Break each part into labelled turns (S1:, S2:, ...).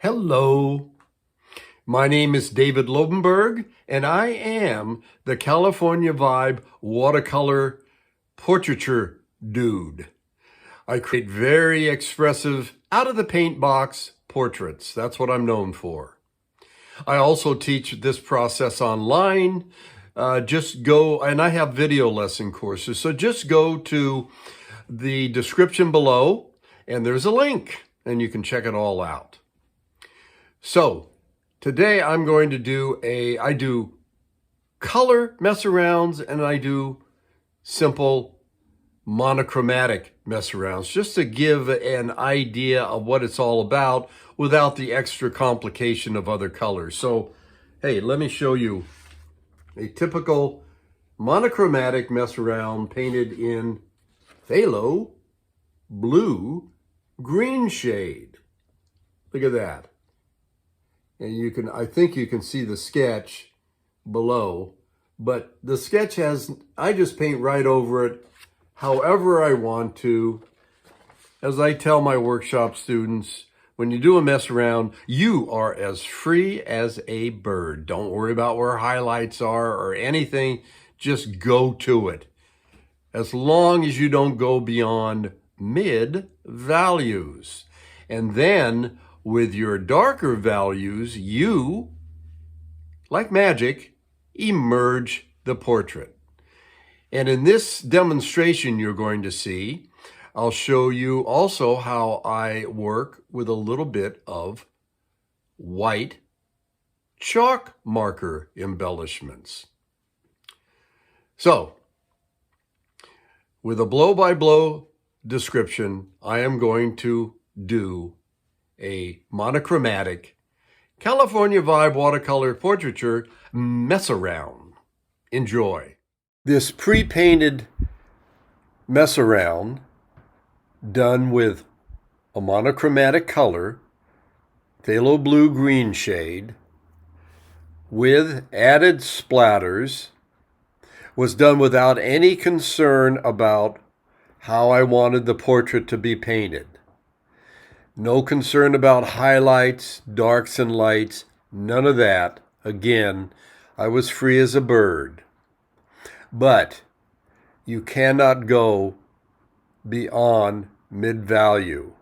S1: Hello, my name is David Lobenberg, and I am the California Vibe watercolor portraiture dude. I create very expressive, out-of-the-paint box portraits. That's what I'm known for. I also teach this process online. Just go, and I have video lesson courses, so just go to the description below, and there's a link, and you can check it all out. So today I'm going to I do color mess arounds and I do simple monochromatic mess arounds just to give an idea of what it's all about without the extra complication of other colors. So, hey, let me show you a typical monochromatic mess around painted in phthalo blue green shade. Look at that. And I think you can see the sketch below, but the sketch I just paint right over it however I want to. As I tell my workshop students, when you do a mess around, you are as free as a bird. Don't worry about where highlights are or anything, just go to it. As long as you don't go beyond mid values. And then with your darker values, you, like magic, emerge the portrait. And in this demonstration you're going to see, I'll show you also how I work with a little bit of white chalk marker embellishments. So, with a blow-by-blow description, I am going to do a monochromatic California Vibe watercolor portraiture mess around. Enjoy. This pre-painted mess around done with a monochromatic color, phthalo blue green shade, with added splatters, was done without any concern about how I wanted the portrait to be painted. No concern about highlights, darks, and lights, none of that. Again, I was free as a bird. But you cannot go beyond mid-value.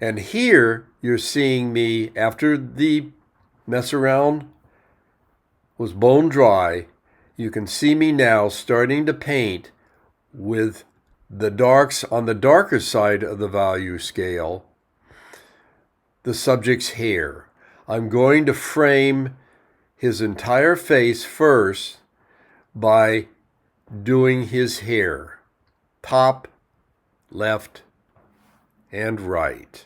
S1: And here you're seeing me, after the mess around was bone dry, you can see me now starting to paint with the darks on the darker side of the value scale, the subject's hair. I'm going to frame his entire face first by doing his hair, top, left, and right.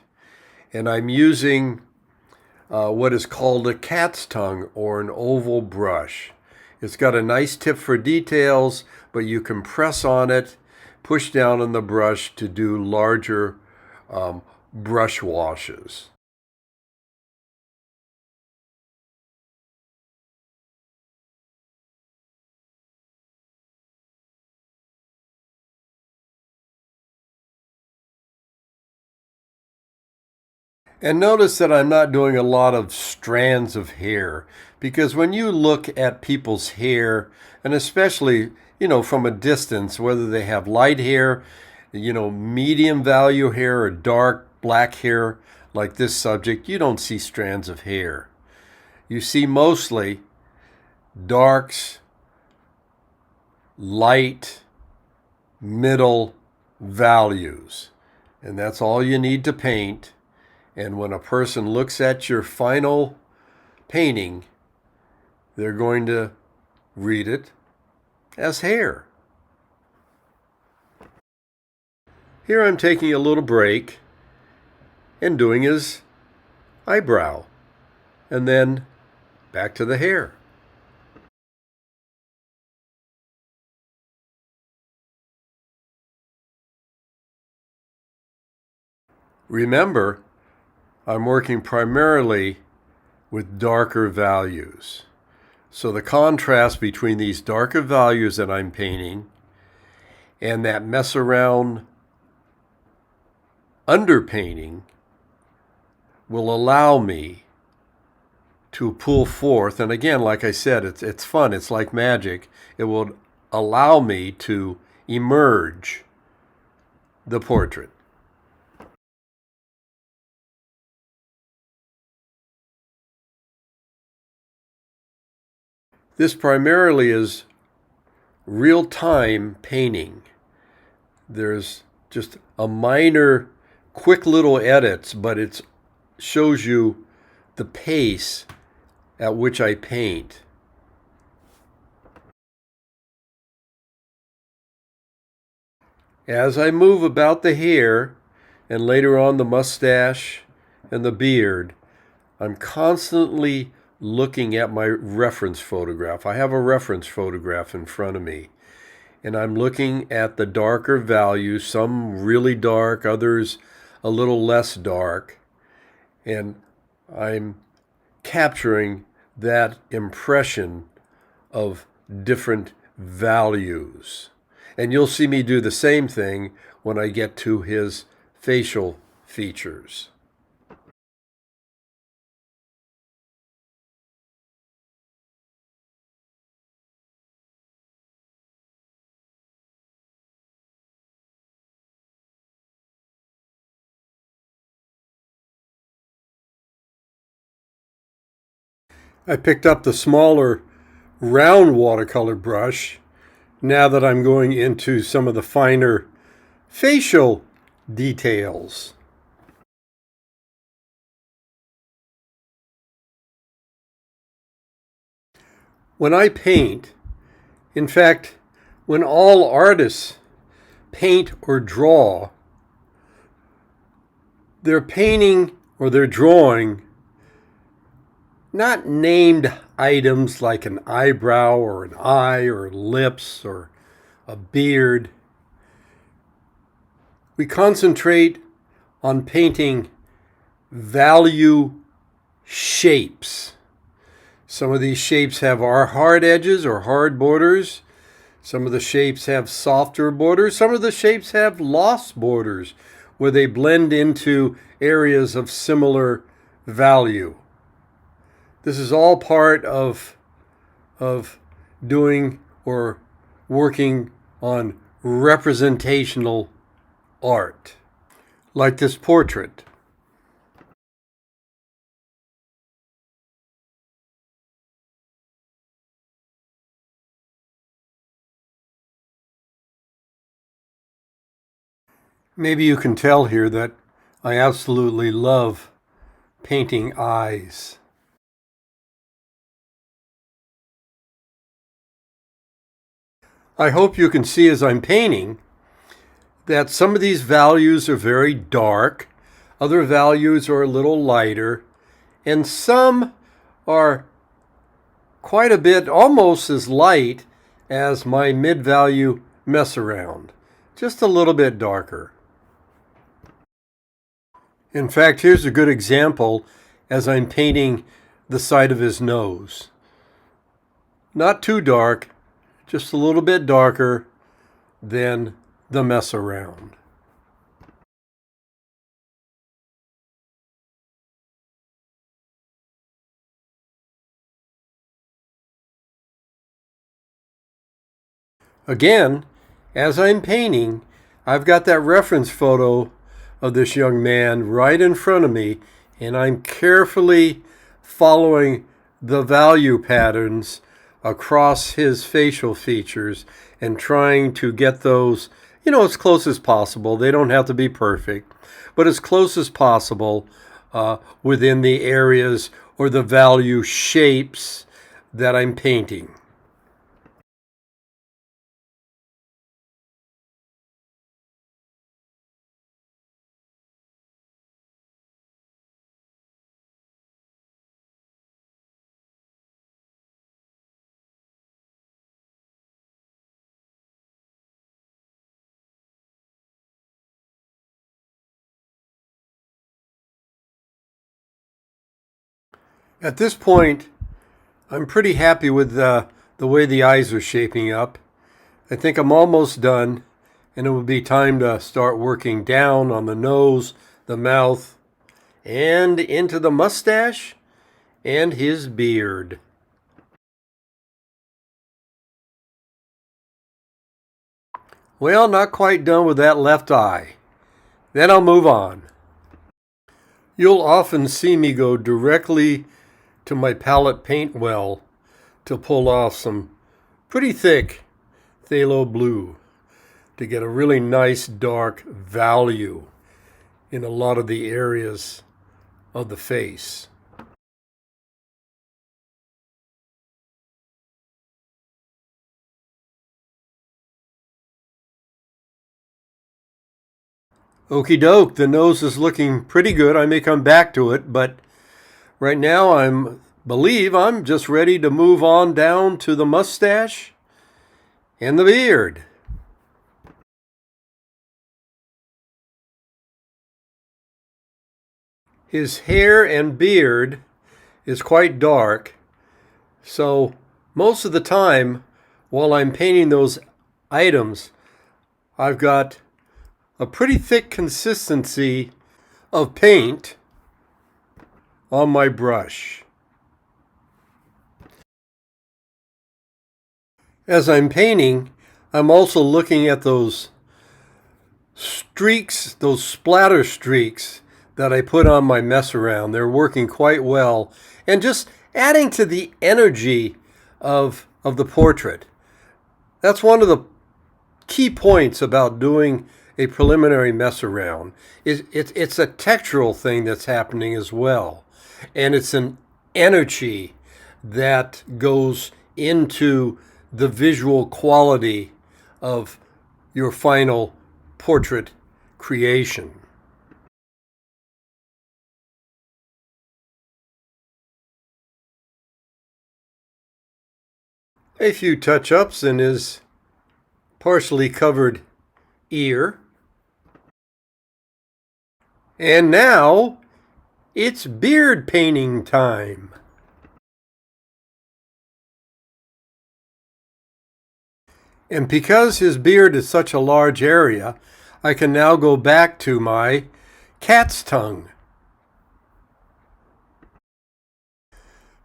S1: And I'm using what is called a cat's tongue or an oval brush. It's got a nice tip for details, but you can press on it, push down on the brush to do larger brush washes. And notice that I'm not doing a lot of strands of hair, because when you look at people's hair, and especially, from a distance, whether they have light hair, medium value hair, or dark black hair, like this subject, you don't see strands of hair. You see mostly darks, light, middle values. And that's all you need to paint. And when a person looks at your final painting, they're going to read it as hair. Here I'm taking a little break and doing his eyebrow, and then back to the hair. Remember, I'm working primarily with darker values. So the contrast between these darker values that I'm painting and that mess around underpainting will allow me to pull forth, and again, like I said, it's fun, it's like magic. It will allow me to emerge the portrait. This primarily is real-time painting. There's just a minor, quick little edits, but it shows you the pace at which I paint. As I move about the hair, and later on the mustache and the beard, I'm constantly looking at my reference photograph. I have a reference photograph in front of me, and I'm looking at the darker values, some really dark, others a little less dark, and I'm capturing that impression of different values. And you'll see me do the same thing when I get to his facial features. I picked up the smaller round watercolor brush now that I'm going into some of the finer facial details. When I paint, in fact, when all artists paint or draw, they're painting or they're drawing not named items like an eyebrow or an eye or lips or a beard. We concentrate on painting value shapes. Some of these shapes have hard edges or hard borders. Some of the shapes have softer borders. Some of the shapes have lost borders where they blend into areas of similar value. This is all part of doing or working on representational art, like this portrait. Maybe you can tell here that I absolutely love painting eyes. I hope you can see as I'm painting that some of these values are very dark, other values are a little lighter, and some are quite a bit almost as light as my mid-value mess around, just a little bit darker. In fact, here's a good example as I'm painting the side of his nose. Not too dark, just a little bit darker than the mess around. Again, as I'm painting, I've got that reference photo of this young man right in front of me, and I'm carefully following the value patterns across his facial features and trying to get those, as close as possible. They don't have to be perfect, but as close as possible within the areas or the value shapes that I'm painting. At this point, I'm pretty happy with the way the eyes are shaping up. I think I'm almost done, and it will be time to start working down on the nose, the mouth, and into the mustache and his beard. Well, not quite done with that left eye. Then I'll move on. You'll often see me go directly to my palette paint well to pull off some pretty thick phthalo blue to get a really nice dark value in a lot of the areas of the face. Okie doke, the nose is looking pretty good. I may come back to it, but right now I'm just ready to move on down to the mustache and the beard. His hair and beard is quite dark, so most of the time while I'm painting those items, I've got a pretty thick consistency of paint on my brush. As I'm painting, I'm also looking at those streaks, those splatter streaks that I put on my mess around. They're working quite well and just adding to the energy of the portrait. That's one of the key points about doing a preliminary mess around. It's a textural thing that's happening as well. And it's an energy that goes into the visual quality of your final portrait creation. A few touch-ups in his partially covered ear. And now it's beard painting time. And because his beard is such a large area, I can now go back to my cat's tongue.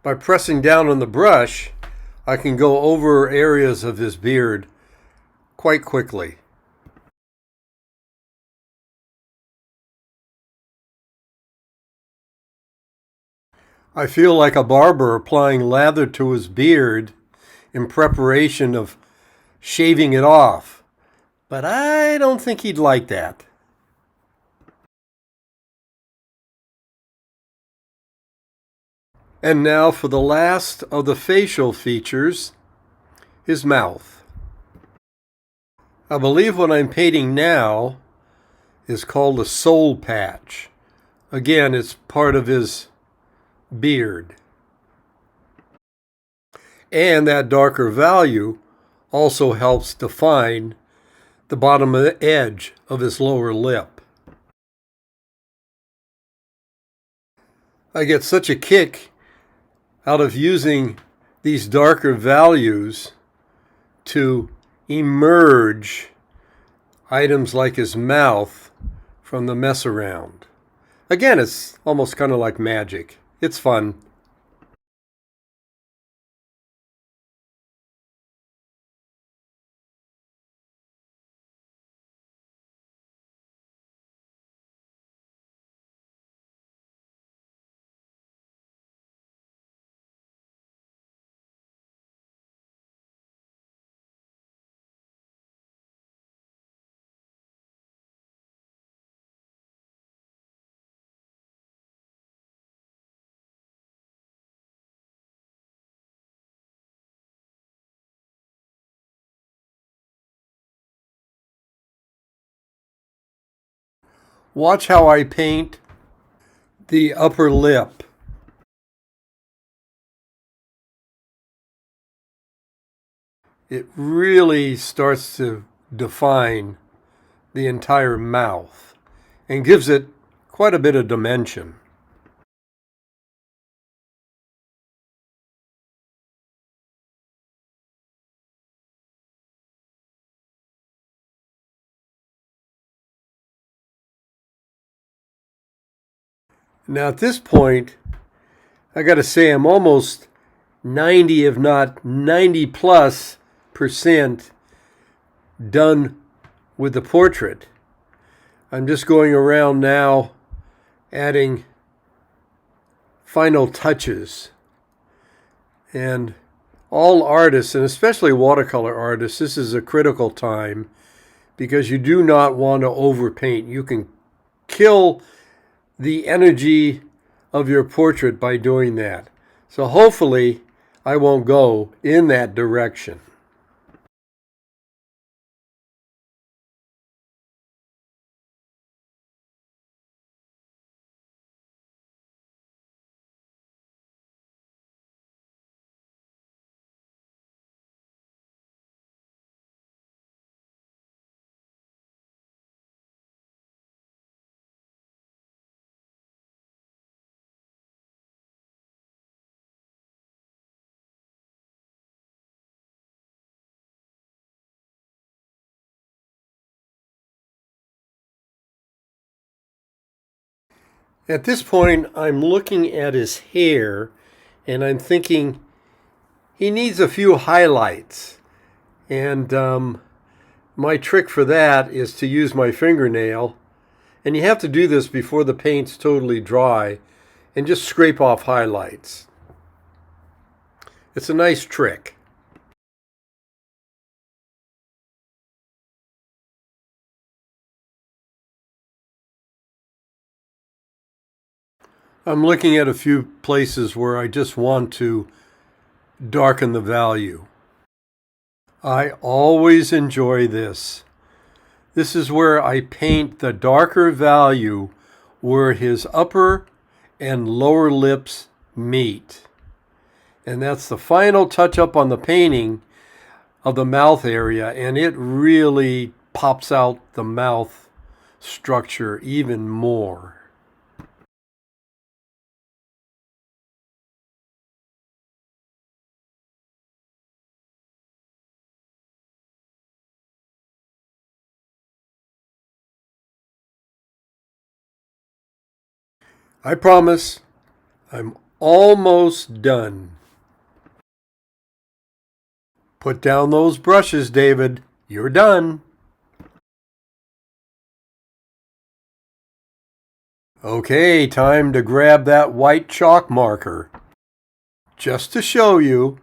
S1: By pressing down on the brush, I can go over areas of his beard quite quickly. I feel like a barber applying lather to his beard in preparation of shaving it off, but I don't think he'd like that. And now for the last of the facial features, his mouth. I believe what I'm painting now is called a soul patch. Again, it's part of his beard. And that darker value also helps define the bottom edge of his lower lip. I get such a kick out of using these darker values to emerge items like his mouth from the mess around. Again, it's almost kind of like magic. It's fun. Watch how I paint the upper lip. It really starts to define the entire mouth and gives it quite a bit of dimension. Now at this point, I got to say I'm almost 90, if not 90+% done with the portrait. I'm just going around now adding final touches. And all artists, and especially watercolor artists, this is a critical time because you do not want to overpaint. You can kill the energy of your portrait by doing that. So hopefully I won't go in that direction. At this point, I'm looking at his hair and I'm thinking he needs a few highlights. And my trick for that is to use my fingernail. And you have to do this before the paint's totally dry and just scrape off highlights. It's a nice trick. I'm looking at a few places where I just want to darken the value. I always enjoy this. This is where I paint the darker value where his upper and lower lips meet. And that's the final touch up on the painting of the mouth area, and it really pops out the mouth structure even more. I promise I'm almost done. Put down those brushes, David. You're done. Okay, time to grab that white chalk marker. Just to show you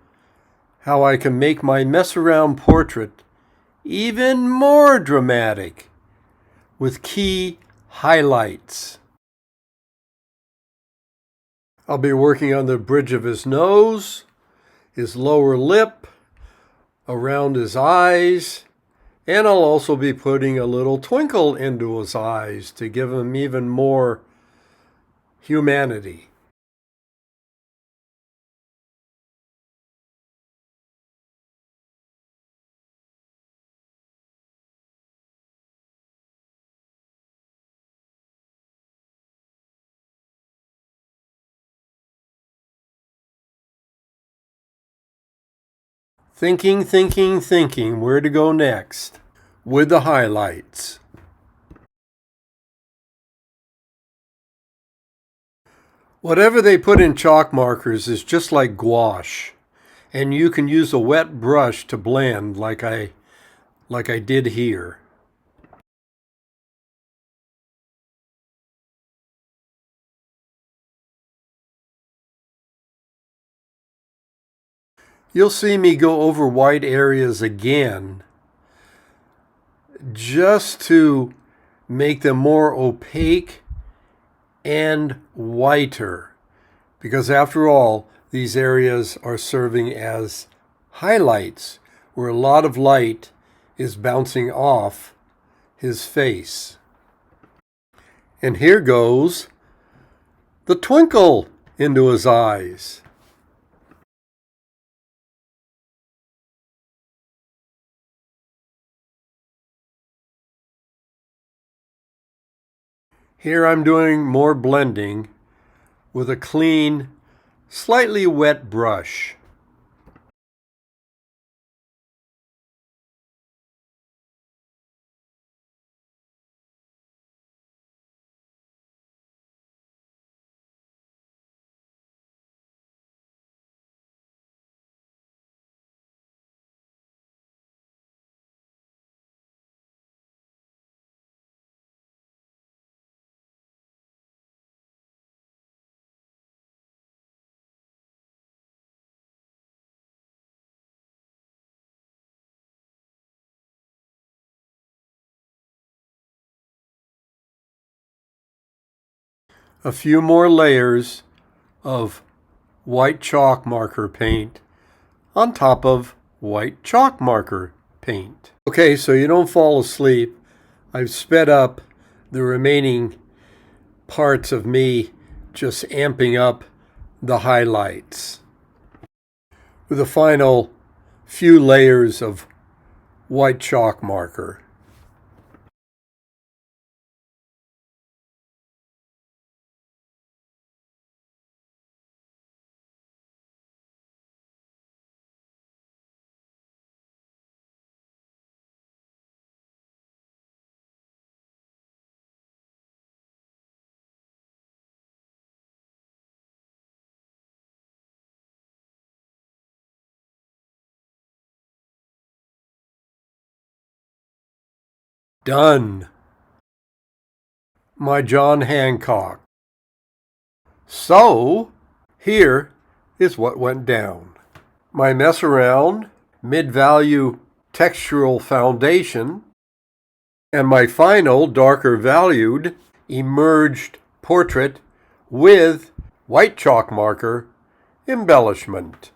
S1: how I can make my mess around portrait even more dramatic with key highlights. I'll be working on the bridge of his nose, his lower lip, around his eyes, and I'll also be putting a little twinkle into his eyes to give him even more humanity. Thinking where to go next with the highlights. Whatever they put in chalk markers is just like gouache, and you can use a wet brush to blend like I did here. You'll see me go over white areas again just to make them more opaque and whiter, because after all, these areas are serving as highlights where a lot of light is bouncing off his face. And here goes the twinkle into his eyes. Here I'm doing more blending with a clean, slightly wet brush. a few more layers of white chalk marker paint on top of white chalk marker paint. Okay, so you don't fall asleep, I've sped up the remaining parts of me just amping up the highlights with a final few layers of white chalk marker. Done. My John Hancock. So, here is what went down. My mess around mid-value textural foundation and my final darker valued emerged portrait with white chalk marker embellishment.